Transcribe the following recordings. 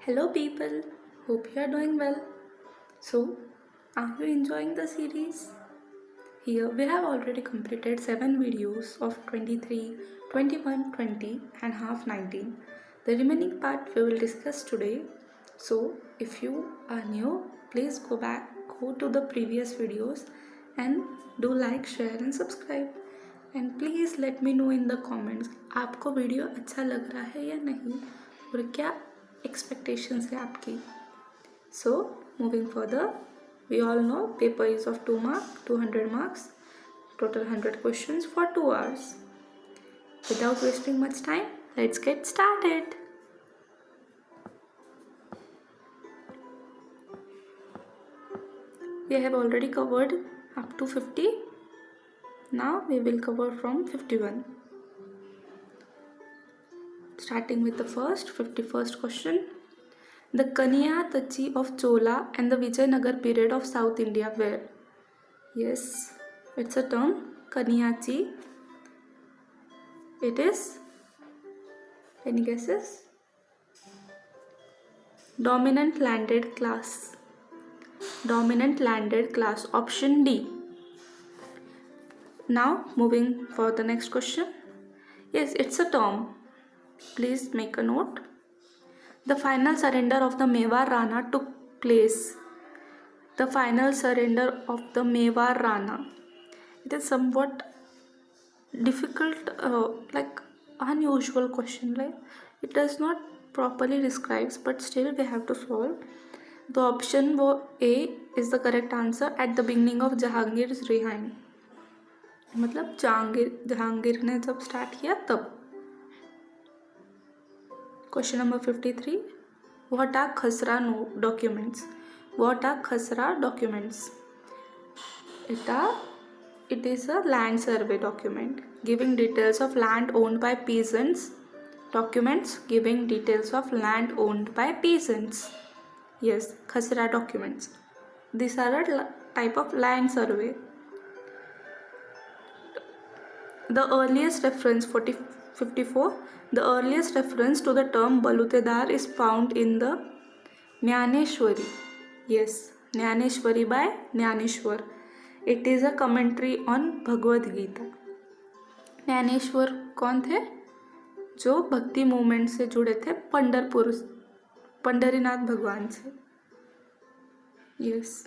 Hello, people. Hope you are doing well. So, are you enjoying the series? Here we have already completed 7 videos of 23, 21, 20, and half 19. The remaining part we will discuss today. So, if you are new, please go to the previous videos and do like, share, and subscribe. And please let me know in the comments आपको video अच्छा लग रहा है या नहीं और क्या expectations है आपकी. So, moving further, we all know paper is of 200 marks, total 100 questions for 2 hours. Without wasting much time, let's get started. We have already covered up to 50. Now we will cover from 51. Starting with the 51st question. The Kaniyatachi of Chola and the Vijayanagar period of South India were? Yes, it's a term, Kaniyachi. It is, any guesses? Dominant landed class. Dominant landed class, option D. Now moving for the next question. Yes, it's a term. Please make a note. The final surrender of the Mewar Rana took place. The final surrender of the Mewar Rana. It is somewhat difficult, like unusual question. Like it does not properly describes, but still we have to solve. The option A is the correct answer at the beginning of Jahangir's reign. मतलब जहांगीर ने जब start किया तब. Question number 53. What are Khasra documents? What are Khasra documents? It is a land survey document giving details of land owned by peasants. Documents giving details of land owned by peasants. Yes, Khasra documents. These are a type of land survey. The earliest reference 54. The earliest reference to the term Balutedar is found in the Jnaneshwari. Yes, Jnaneshwari by Jnaneshwar. It is a commentary on Bhagavad Gita. Dnyaneshwar कौन थे? जो भक्ति movement से जुड़े थे पंढरीनाथ भगवान से. Yes.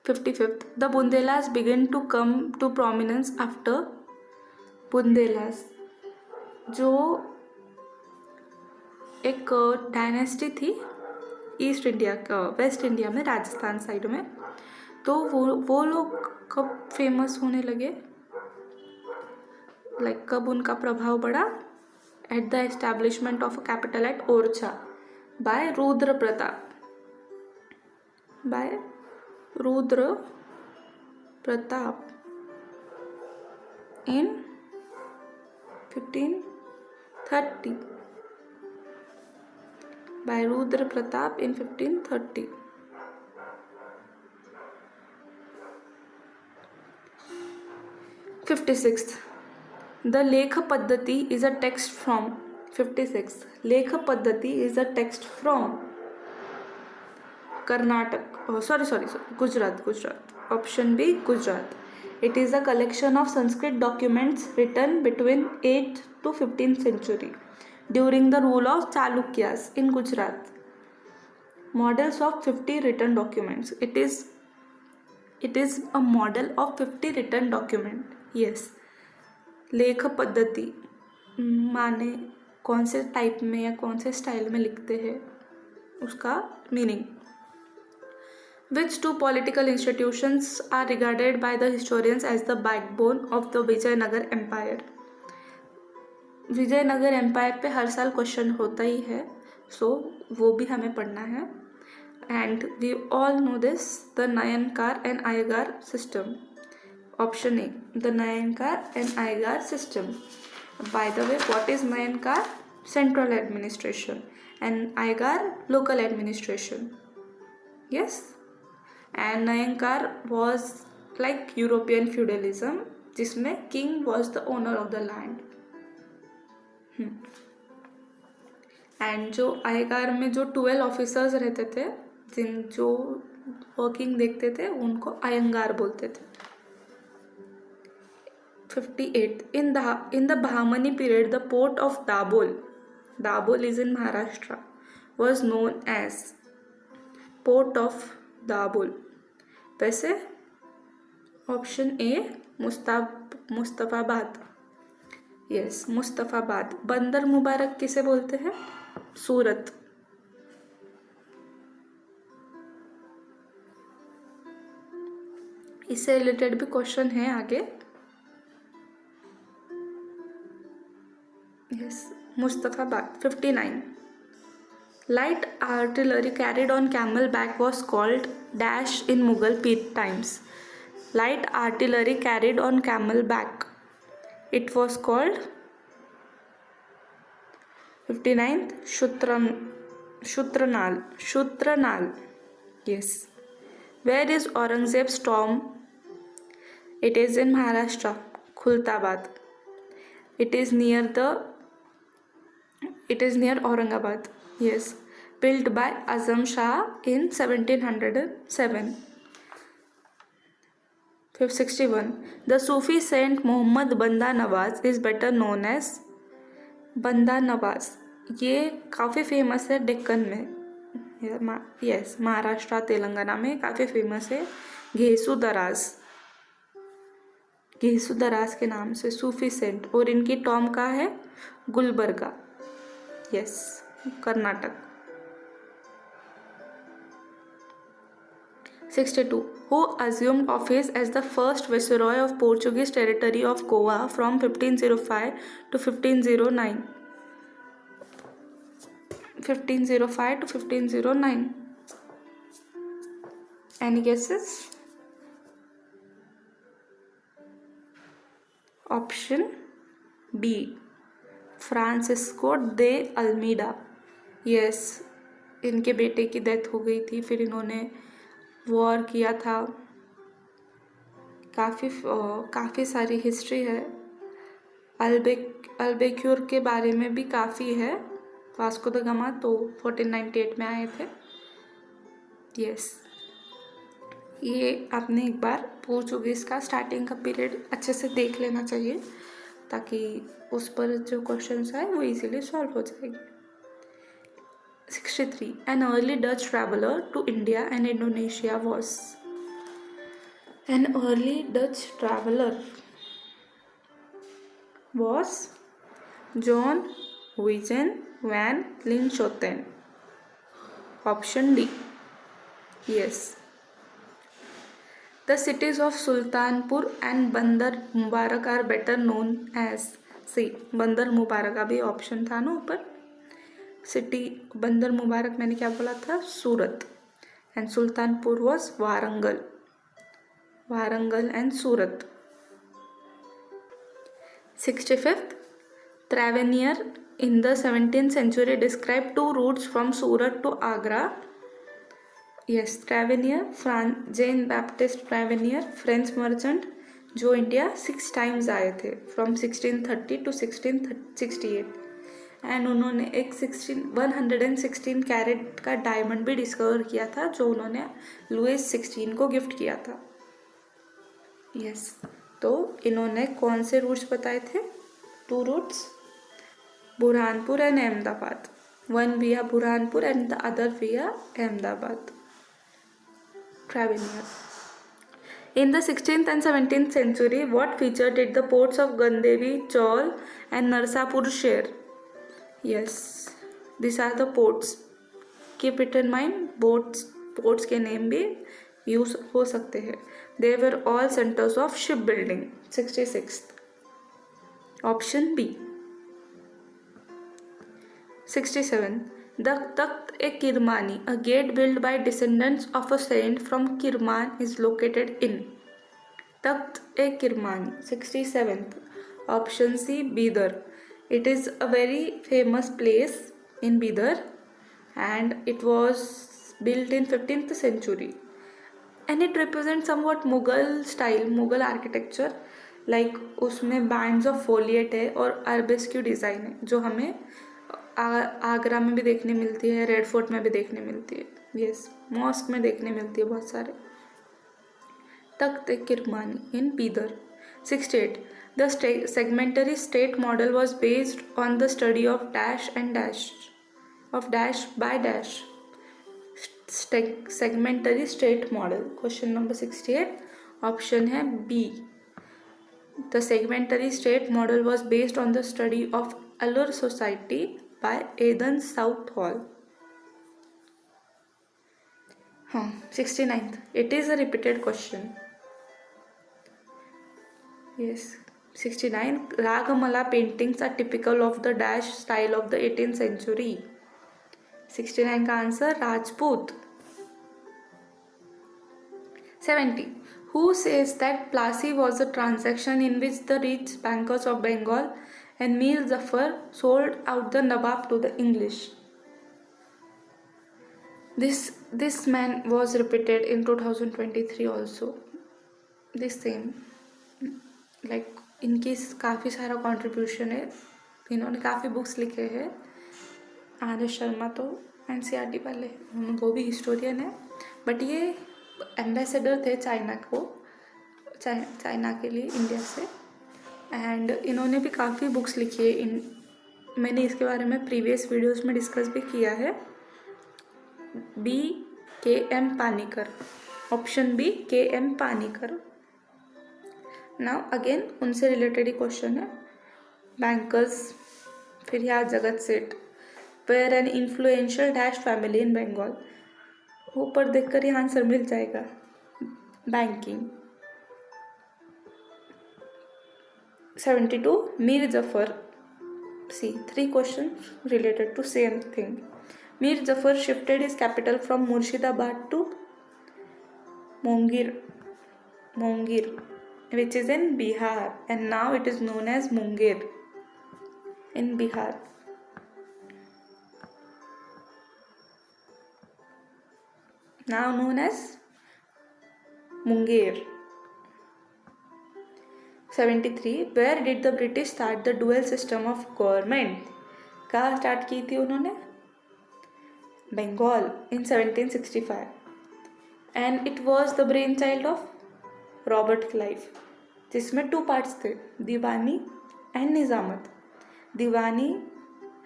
55th. The Bundelas began to come to prominence after Bundelas, जो एक डायनेस्टी थी ईस्ट इंडिया का, वेस्ट इंडिया में, राजस्थान साइड में. तो वो लोग कब फेमस होने लगे, कब उनका प्रभाव बढ़ा? At the establishment of a capital at Orchha by Rudra Pratap in 1530. By Rudra Pratap in 1530. 56th. The Lekha Paddhati is a text from 56th. Lekha Paddhati is a text from Karnataka. Gujarat. Option B, Gujarat. It is a collection of Sanskrit documents written between 8th to 15th century during the rule of Chalukyas in Gujarat. Models of 50 written documents. It is a model of 50 written document. Yes. लेख पद्धति माने कौन से type में या कौन से style में लिखते हैं, उसका meaning. Which two political institutions are regarded by the historians as the backbone of the Vijayanagar Empire? Vijayanagar empire पे हर साल क्वेश्चन होता ही है, सो वो भी हमें पढ़ना है. And we all know this, the Nayankar and Ayagar system. Option A, the Nayankar and Ayagar system. By the way, what is Nayankar? Central administration, and Ayagar local administration. Yes. And Nayankar was like European feudalism, जिसमें king was the owner of the land. And जो आयगार में जो 12 officers रहते थे, जो working देखते थे, उनको अयंगार बोलते थे. 58. In the Bahmani period, the port of Dabhol is in Maharashtra, was known as Port of Dabhol. वैसे option A Mustafabad. Yes, Mustafabad. बंदर मुबारक किसे बोलते हैं? सूरत. इससे रिलेटेड भी क्वेश्चन है आगे. Yes, Mustafabad. 59. Light artillery carried on camel back was called dash in Mughal times. Light artillery carried on camel back. It was called 59th Shutranal. Yes. Where is Aurangzeb's tomb? It is in Maharashtra, Khultabad. It is near Aurangabad. Yes. Built by Azam Shah in 1707. 61. The Sufi saint Muhammad Banda Nawaz is better known as बंदा नवाज. ये काफ़ी famous है डेक्कन में. Yes, Maharashtra Telangana में काफ़ी famous है. घेसु दराज के नाम से सूफी सेंट. और इनकी टॉम कहाँ है? Gulbarga. Yes, Karnataka. 62. Who assumed office as the first viceroy of Portuguese territory of Goa from 1505 to 1509? 1505 to 1509. Any guesses? Option B, Francisco de Almeida. Yes, इनके बेटे की डेथ हो गई थी, फिर इन्होंने वॉर किया था. काफ़ी सारी हिस्ट्री है. अल्बेक्यूर के बारे में भी काफ़ी है. वास्को द गामा तो 1498 में आए थे. यस, ये आपने एक बार पोर्चुगीज़ का स्टार्टिंग का पीरियड अच्छे से देख लेना चाहिए, ताकि उस पर जो क्वेश्चंस आए वो इजीली सॉल्व हो जाएंगे. 63. An early Dutch traveler to India and Indonesia was. An early Dutch traveler was John Huygens van Linschoten. Option D. Yes. The cities of Sultanpur and Bandar Mubarak are better known as. See, बंदर मुबारक अभी option था ना ऊपर. City बंदर मुबारक मैंने क्या बोला था? Surat. And Sultanpur was Warangal and Surat. 65th. Travanier in the 17th century described two routes from Surat to Agra. Yes, Travanier, Jean Baptiste Travanier, French merchant, जो इंडिया 6 times आए थे फ्रॉम 1630 to 1668. एंड उन्होंने एक 116 कैरेट का डायमंड भी डिस्कवर किया था, जो उन्होंने लुइस 16 को गिफ्ट किया था. यस, तो इन्होंने कौन से रूट्स बताए थे? 2 routes, Burhanpur and Ahmedabad. One via Burhanpur and the other via Ahmedabad. Travanier. In the 16th and 17th century, what feature did the ports of Gandevi, Chaul and Narsapur share? Yes, these are the ports. Keep it in mind. Ports के name भी use हो सकते हैं. They were all centers of shipbuilding. 66th. Option B. 67. The Takht-e-Kirmani, a gate built by descendants of a saint from Kirman, is located in. Takht-e-Kirmani. 67th. Option C, Bidar. It is a very famous place in Bidar, and it was built in 15th century. And it represents somewhat Mughal style, Mughal architecture. Like उसमें bands of foliate है और arabesque design है, जो हमें आगरा में भी देखने मिलती है, रेड फोर्ट में भी देखने मिलती है, यस, मॉस्क में देखने मिलती है बहुत सारे। तख्त किरमानी इन Bidar. 68. The segmentary state model was based on the study of dash and dash of dash by dash. Segmentary state model. Question number 68. Option है B. The segmentary state model was based on the study of Allur society by Aidan Southall. 69th. It is a repeated question. Yes. 69. Ragamala paintings are typical of the dash style of the 18th century. 69 का answer Rajput. 70. Who says that Plassey was a transaction in which the rich bankers of Bengal and Mir Zafar sold out the Nawab to the English? This man was repeated in 2023 also. This same. Like इनकी काफ़ी सारा contribution है, इन्होंने काफ़ी books लिखे हैं। आदर्श शर्मा तो NCERT वाले, वो भी हिस्टोरियन है, बट ये एम्बेसडर थे चाइना के लिए इंडिया से, एंड इन्होंने भी काफ़ी बुक्स लिखी है। मैंने इसके बारे में प्रीवियस वीडियोस में डिस्कस भी किया है। BKM Panikkar, option B KM Panikkar. Now again उनसे रिलेटेड ही क्वेश्चन है। बैंकर्स, फिर यहाँ Jagat Seth, where an influential dash family in Bengal. ऊपर देखकर ही आंसर मिल जाएगा, banking. 72. Mir Jafar. See 3 questions related to same thing. Mir Jafar shifted his capital from Murshidabad to Mongir, which is in Bihar, and now it is known as Munger in Bihar. Now known as Munger. 73. Where did the British start the dual system of government? कहाँ start की थी उन्होंने? Bengal in 1765, and it was the brainchild of Robert Clive, जिसमें 2 parts थे, दीवानी and निज़ामत। Deewani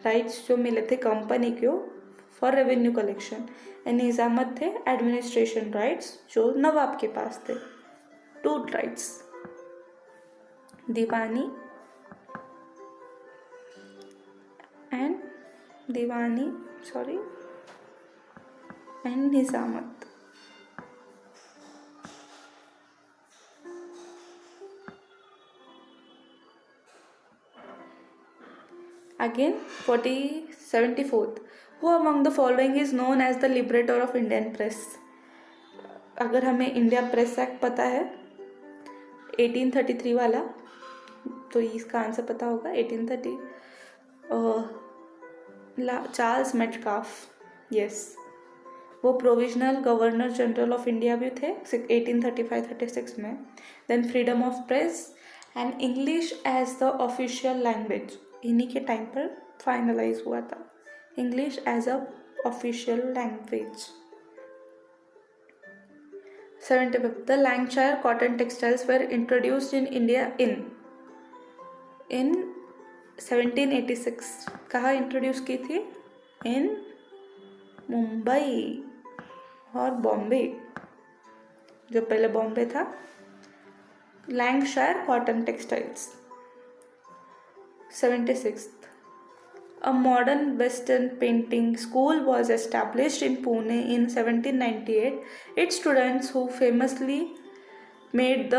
rights जो मिले थे company को for revenue collection, and Nizamat थे एडमिनिस्ट्रेशन राइट्स जो नवाब के पास थे। 2 rights, Diwani and Nizamat. Again, 74th. Who among the following is known as the liberator of Indian press? अगर हमें इंडिया प्रेस एक्ट पता है 1833 वाला, तो इसका आंसर पता होगा 1830। चार्ल्स मेटकाफ, यस, वो provisional governor general of India भी थे 1835-36 में। Then freedom of press and English as the official language, इन्हीं के टाइम पर फाइनलाइज हुआ था, English as a official language. 75. The Lancashire cotton textiles were introduced in India in 1786. कहाँ introduce की थी? इन मुंबई और बॉम्बे, जो पहले बॉम्बे था। Lancashire cotton textiles. 76th. A modern Western painting school was established in Pune in 1798. Its students who famously made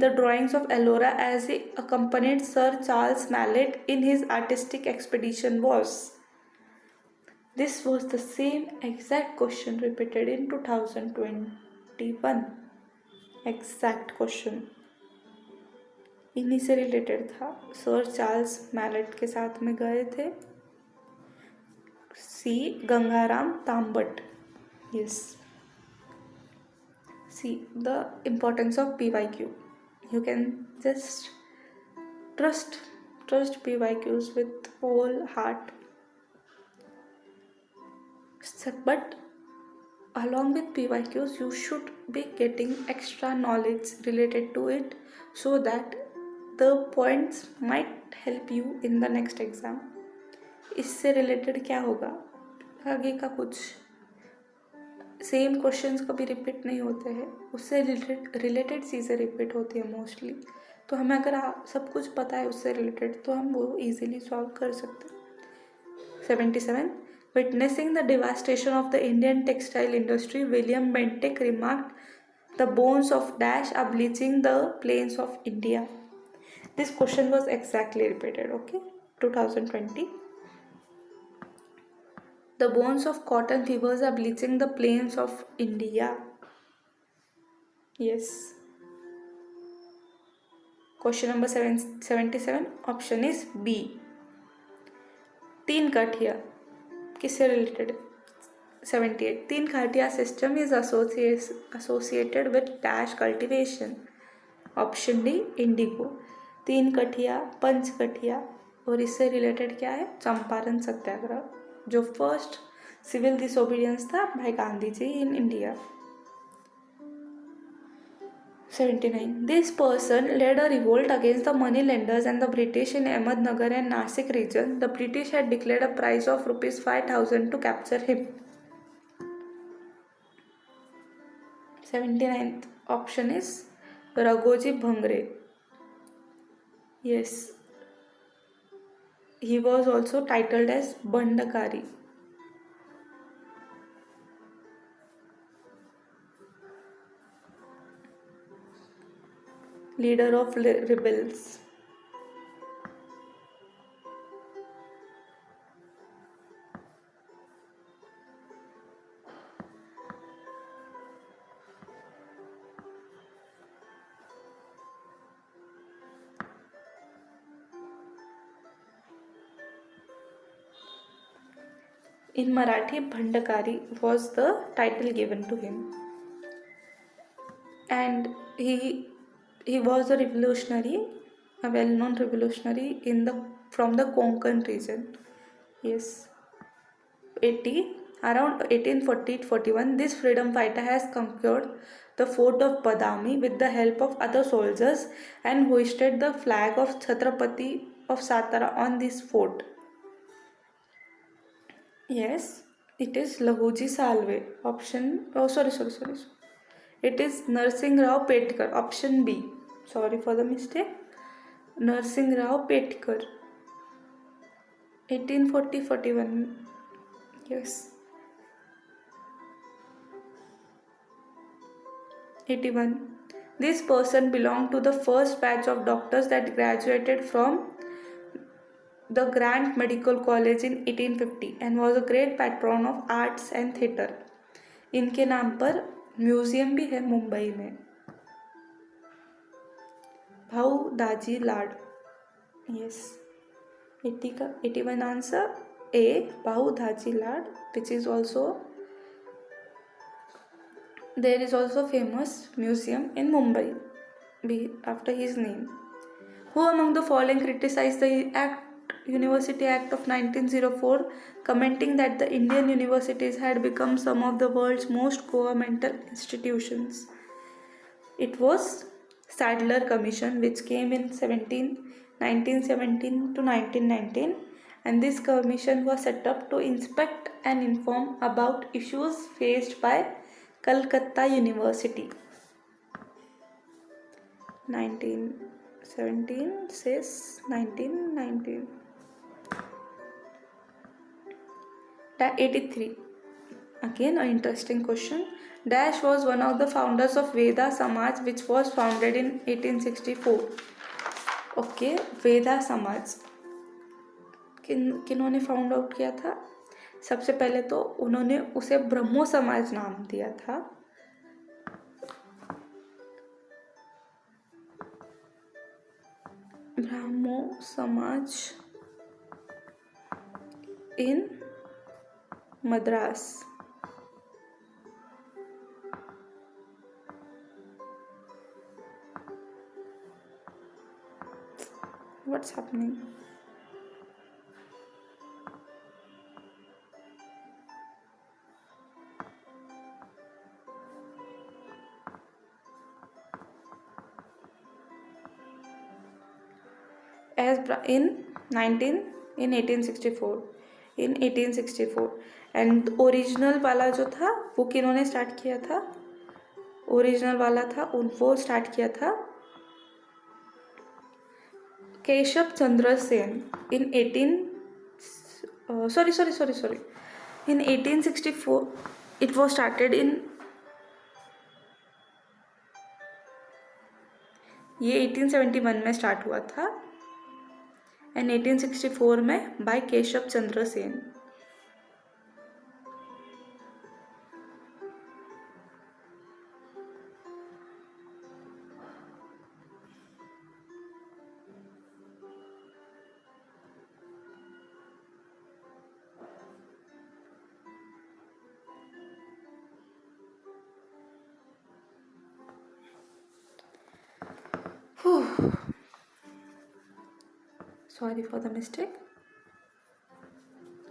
the drawings of Ellora as he accompanied Sir Charles Mallet in his artistic expedition was. This was the same exact question repeated in 2021. Exact question. इन्हीं से related था। Sir Charles mallet के साथ में गए थे। C Gangaram Tambat, yes. See the importance of PYQ, you can just trust PYQs with whole heart. But along with PYQs, you should be getting extra knowledge related to it so that the points might help you in the next exam. इससे related क्या होगा, आगे का कुछ same questions कभी repeat नहीं होते हैं, उससे रिलेटेड चीज़ें रिपीट होती है मोस्टली. तो हमें अगर सब कुछ पता है उससे रिलेटेड तो हम वो इजीली सॉल्व कर सकते हैं. 77. Witnessing the devastation of the Indian textile industry, William Bentinck remarked, "The bones of Dash are bleaching the plains of India." This question was exactly repeated, okay? 2020. The bones of cotton weavers are bleaching the plains of India. Yes. Question number 77. Option is B. तीन काठिया किससे related? 78. Tinkathia system is associated with dash cultivation. Option D indigo. Tinkathia, पंच कठिया, और इससे related क्या है? चंपारण सत्याग्रह, जो first civil disobedience था by Gandhi ji in India. 79. This person led a revolt against the money lenders and the British in Ahmednagar and Nasik region. The British had declared a price of rupees 5,000 to capture him. 79th option is Raghoji Bhangre. Yes. He was also titled as Bandakari. Leader of rebels. In Marathi, Bhandakari was the title given to him. And he was a revolutionary, a well-known revolutionary from the Konkan region. Yes. 80. Around 1840-41, this freedom fighter has conquered the fort of Badami with the help of other soldiers and hoisted the flag of Chhatrapati of Satara on this fort. Yes, it is Lahuji Salve. Option, sorry. It is Narsingh Rao Petkar. Option B. Sorry for the mistake. Narsingh Rao Petkar. 1840-41. Yes. 81. This person belonged to the first batch of doctors that graduated from the Grant Medical College in 1850 and was a great patron of arts and theatre. इनके नाम पर museum भी है मुंबई में. Bhau Daji Lad. Yes. 81 answer A. Bahu Daji Lad, which is also, there is also famous museum in Mumbai after his name. Who among the following criticized the University Act of 1904, commenting that the Indian universities had become some of the world's most governmental institutions? It was Sadler Commission, which came in 1917 to 1919, and this commission was set up to inspect and inform about issues faced by Calcutta University. 1917 says 1919. 83. Again an interesting question. Dash was one of the founders of Veda Samaj, which was founded in 1864. Okay, वेदा समाज किन्होंने found out किया था? सबसे पहले तो उन्होंने उसे ब्रह्मो समाज नाम दिया था. Brahmo Samaj in Madras. What's happening? in 1864 and original वाला जो था वो किन्होंने स्टार्ट किया था, ओरिजिनल वाला था वो स्टार्ट किया था केशव चंद्र सेन इन 1864. It was started in ये 1871 में स्टार्ट हुआ था एंड 1864 में by Keshav Chandra Sen. Sorry for the mistake.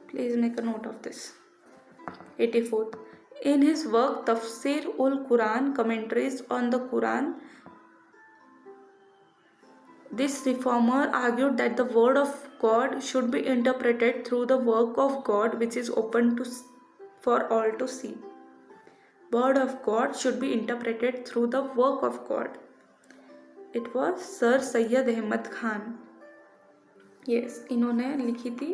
Please make a note of this. 84th. In his work Tafsir ul Quran, Commentaries on the Quran, this reformer argued that the word of God should be interpreted through the work of God, which is open for all to see. Word of God should be interpreted through the work of God. It was Sir Sayyid Ahmad Khan. Yes, इन्होंने लिखी थी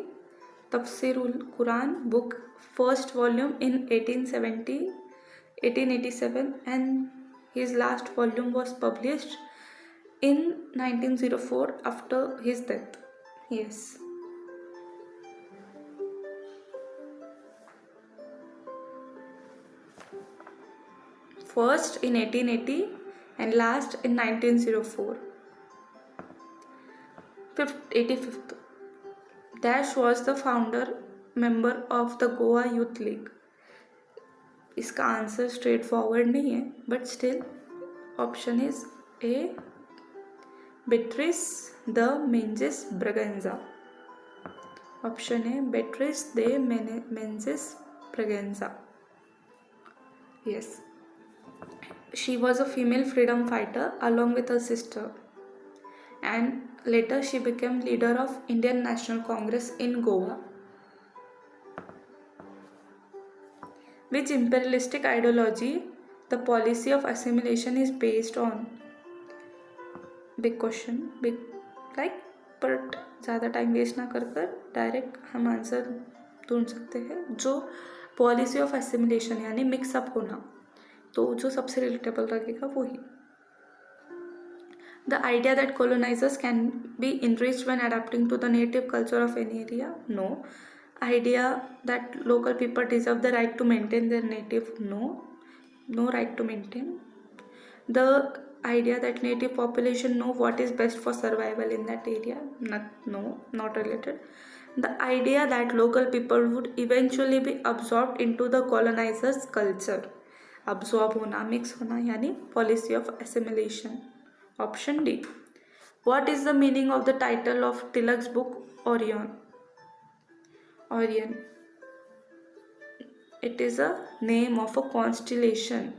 Tafsir ul Quran book, first volume in 1887 and his last volume was published in 1904 after his death. Yes. First in 1880 and last in 1904. 85th. Dash was the founder member of the Goa Youth League. इसका answer straightforward नहीं है but still option is a Beatriz de Menezes Braganza. Option है Beatriz de Menezes Braganza. Yes. She was a female freedom fighter along with her sister, and later she became leader of Indian National Congress in Goa. Which imperialistic ideology the policy of assimilation is based on? Big question, big like, but ज़्यादा time waste ना कर direct हम answer ढूंढ सकते हैं. जो policy of assimilation यानी mix up होना, तो जो सबसे रिलेटेबल लगेगा वही. The idea that colonizers can be enriched when adapting to the native culture of any area? No. Idea that local people deserve the right to maintain their native? No. No right to maintain. The idea that native population know what is best for survival in that area? No, not related. The idea that local people would eventually be absorbed into the colonizers' culture. Absorb होना, mix होना यानी policy of assimilation. Option D. What is the meaning of the title of Tilak's book Orion? Orion. It is a name of a constellation.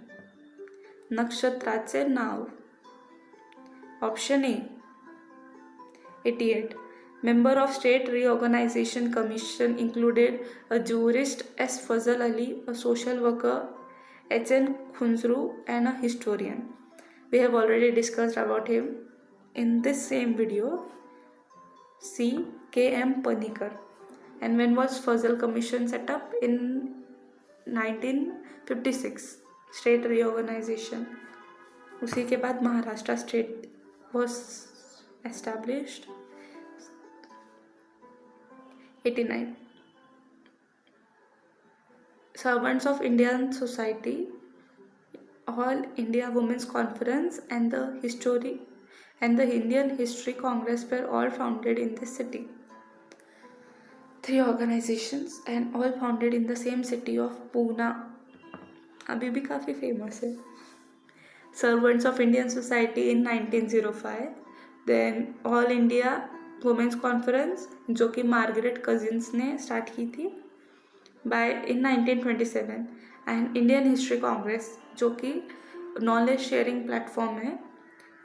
नक्षत्राचे now. Option A. 88. Member of State Reorganization Commission included a jurist S. Fazal Ali, a social worker H.N. Khunzru, and a historian. We have already discussed about him in this same video. C. K.M. Panikar. And when was Fazal Commission set up? In 1956. State reorganization. उसी के बाद Maharashtra state was established. 89. Servants of Indian Society, All India Women's Conference, and the Indian History Congress were all founded in this city. 3 organizations and all founded in the same city of Pune. अभी भी काफ़ी famous है. Servants of Indian Society in 1905. Then All India Women's Conference जो कि Margaret cousins ने start की थी in 1927. And Indian history Congress जो कि नॉलेज शेयरिंग प्लेटफॉर्म है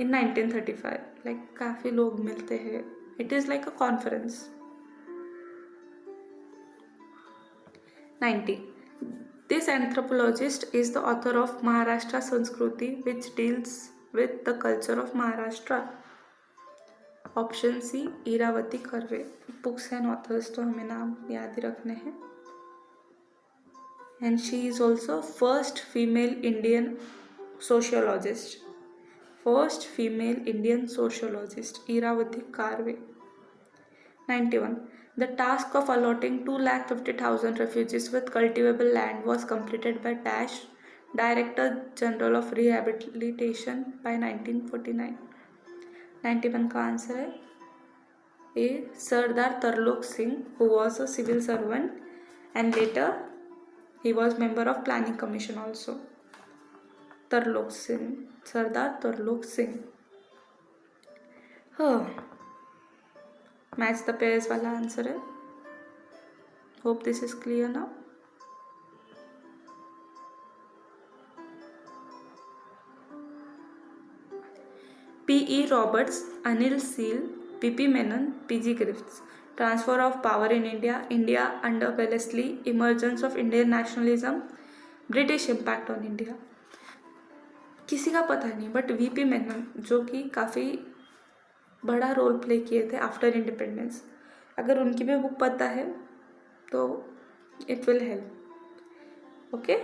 in 1935. लाइक काफ़ी लोग मिलते हैं It is like a conference. 90. This anthropologist is the author of Maharashtra Sanskruti, which deals with the culture of Maharashtra. Option C Irawati Karve. Books and authors तो हमें नाम याद ही रखने हैं. And she is also first female Indian sociologist. First female Indian sociologist Irawati Karve. 91. The task of allotting 250,000 refugees with cultivable land was completed by Dash, Director General of Rehabilitation, by 1949. 91 का answer है A Sardar Tarlok Singh, who was a civil servant and later he was member of planning commission also. Tarlok Singh, Sardar Tarlok Singh. Match the pairs वाला answer है. Hope this is clear now. P.E. Roberts, Anil Seal, P.P. Menon, P.G. Griffiths. Transfer of power in India, India under Wellesley, emergence of Indian nationalism, British impact on India. किसी का पता नहीं, but VP Menon जो कि काफ़ी बड़ा role play किए थे आफ्टर इंडिपेंडेंस, अगर उनकी भी बुक पता है तो it will help. Okay,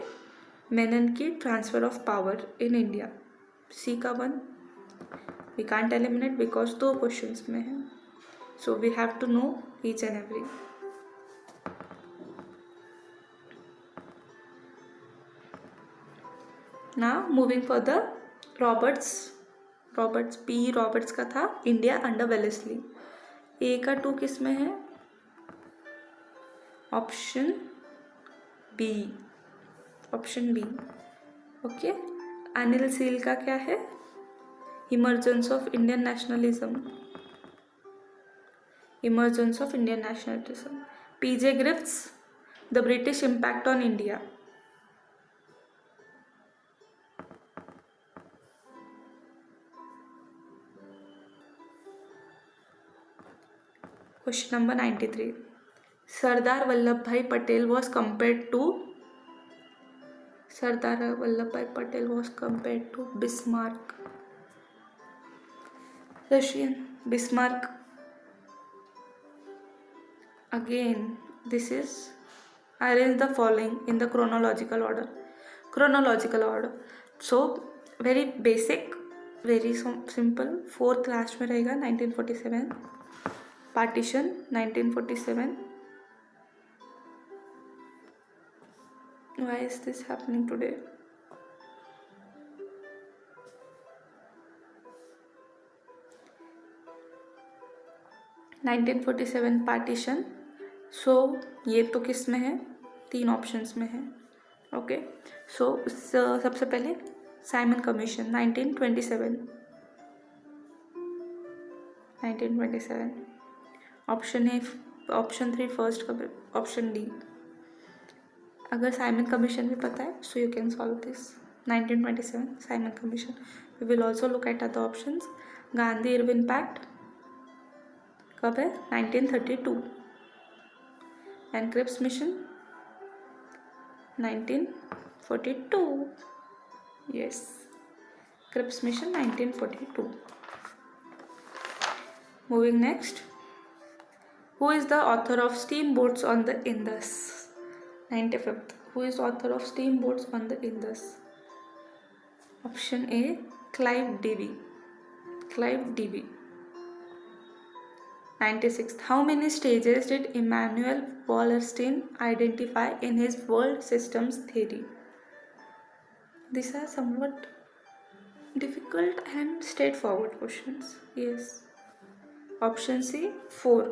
Menon की transfer of power in India. C का 1 we can't eliminate because 2 questions में है, so we have to know each and every. Now moving further, Roberts P Roberts का था इंडिया अंडर वेलेस्ली. ए का 2 किस में है? Option B. Okay. Anil Seal का क्या है? Emergence of Indian nationalism. P J Griffiths, the British impact on India. Question number 93. Sardar Vallabh Bhai Patel was compared to Bismarck. Russian Bismarck. Again, this is arrange the following in the chronological order. So very basic, very simple. 4th class में रहेगा. 1947 partition. 1947. Why is this happening today? Partition. So ये तो किस में है? 3 options में है. Okay. So सबसे पहले Simon commission 1927. Option A, option 3 first, option D. अगर साइमन कमीशन भी पता है so you can solve this. 1927 Simon commission. We will also look at other options. Gandhi Irwin pact कब है? 1932. And Cripps mission 1942. Yes, Cripps mission 1942. Moving next. Who is the author of Steamboats on the Indus? 95th. Who is author of Steamboats on the Indus? Option A, Clive Davy. 96th. How many stages did Immanuel Wallerstein identify in his world systems theory? These are somewhat difficult and straightforward questions. Yes. Option C, 4.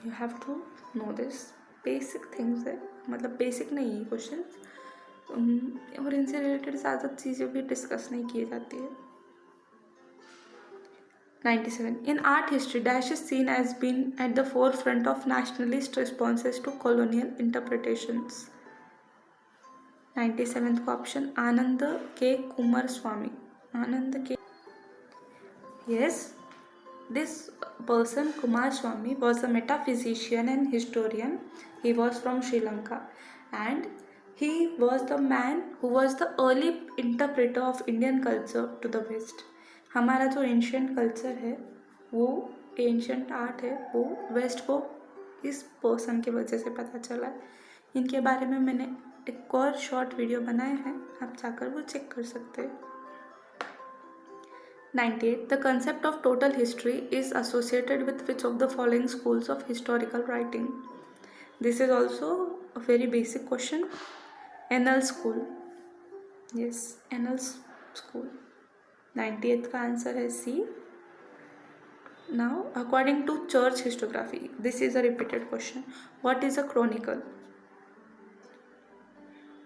You have to know this. Basic things है, मतलब basic नहीं है question, और इनसे related ज़्यादा चीज़ें भी discuss नहीं की जाती है. 97. In art history, Dash is seen as being at the forefront of nationalist responses to colonial interpretations. 97th option Anand K Kumar Swami. Yes. This person, Kumar Swami, was a metaphysician and historian. He was from Sri Lanka, and he was the man who was the early interpreter of Indian culture to the West. हमारा जो ancient culture है, वो ancient art है, वो waste को इस person की वजह से पता चला है. इनके बारे में मैंने एक और शॉर्ट वीडियो बनाए हैं, आप जाकर वो चेक कर सकते हैं. 98. The concept of total history is associated with which of the following schools of historical writing? This is also a very basic question. Annal school. Yes, Annal school. 98th का answer है C. Now, according to church historiography, this is a repeated question. What is a chronicle?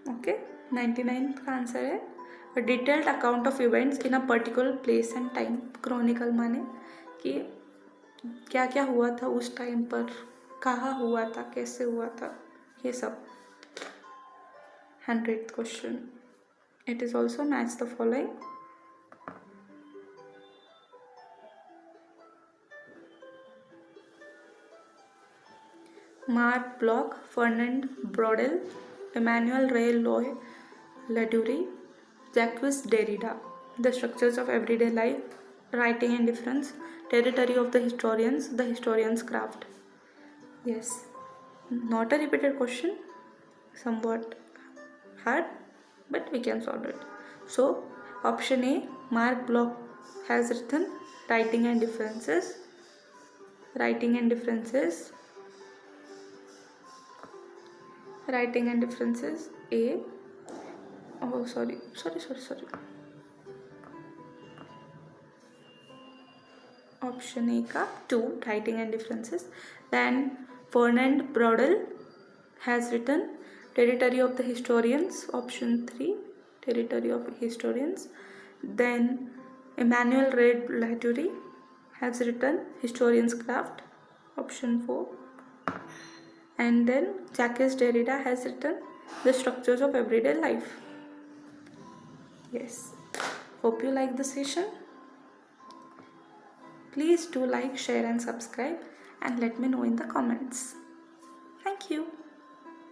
Okay, 99th का answer है A detailed account of events in a particular place and time. Chronicle माने कि क्या क्या हुआ था उस टाइम पर, कहाँ हुआ था, कैसे हुआ था, ये सब. 100th question. It is also match the following. Mark Bloch, Fernand Braudel, Emmanuel Ray Ladurie, Jacques Derrida. The structures of everyday life, writing and difference, territory of the historian's craft. Yes, not a repeated question, somewhat hard, but we can solve it. So, option A, Mark Bloch has written writing and differences. Writing and differences A. Oh, sorry. Option A का 2, writing and differences. Then Fernand Braudel has written Territory of the Historians. Option 3, Territory of Historians. Then Emmanuel Ray Ladurie has written Historian's Craft. Option 4. And then Jacques Derrida has written The Structures of Everyday Life. Yes. Hope you like the session. Please do like, share and subscribe and let me know in the comments. Thank you.